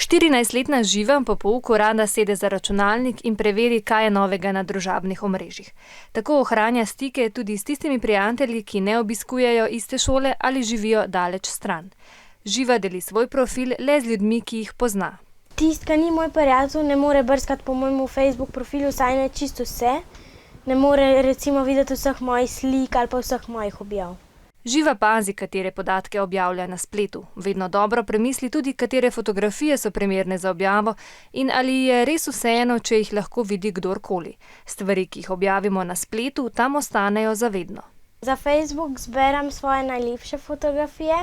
14-letna Živa po pouku rada sede za računalnik in preveri, kaj je novega na družabnih omrežjih. Tako ohranja stike tudi s tistimi prijatelji, ki ne obiskujejo iste šole ali živijo daleč stran. Živa deli svoj profil le z ljudmi, ki jih pozna. Tisti, ki ni moj prijatelj, ne more brskati po mojem Facebook profilu, saj ne čisto vse. Ne more recimo videti vseh mojih slik ali pa vseh mojih objav. Živa pazi, katere podatke objavlja na spletu. Vedno dobro premisli tudi, katere fotografije so primerne za objavo in ali je res vseeno, če jih lahko vidi kdorkoli. Stvari, ki jih objavimo na spletu, tam ostanejo za vedno. Za Facebook zberem svoje najlepše fotografije.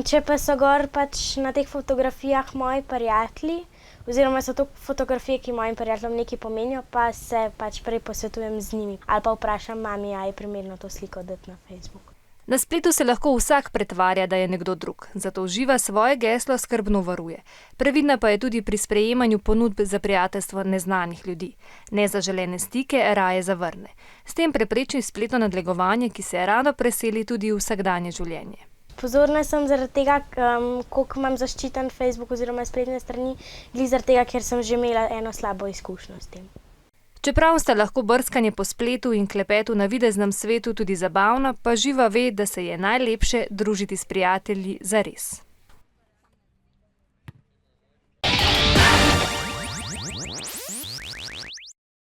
Če pa so gor na teh fotografijah moji prijatelji, oziroma so to fotografije, ki mojim prijateljem nekaj pomenijo, pa se prej posvetujem z njimi. Ali pa vprašam mami, a je primerno to sliko dati na Facebook. Na spletu se lahko vsak pretvarja, da je nekdo drug, zato Živa svoje geslo skrbno varuje. Previdna pa je tudi pri sprejemanju ponudb za prijateljstvo neznanih ljudi. Nezaželene stike raje zavrne. S tem prepreči spletno nadlegovanje, ki se rado preseli tudi v vsakdanje življenje. Pozorna sem zaradi tega, koliko imam zaščiten Facebook oziroma spletne strani, glih zaradi tega, ker sem že imela eno slabo izkušnjo s tem. Čeprav sta lahko brskanje po spletu in klepet v navideznem svetu tudi zabavna, pa Živa ve, da se je najlepše družiti s prijatelji zares.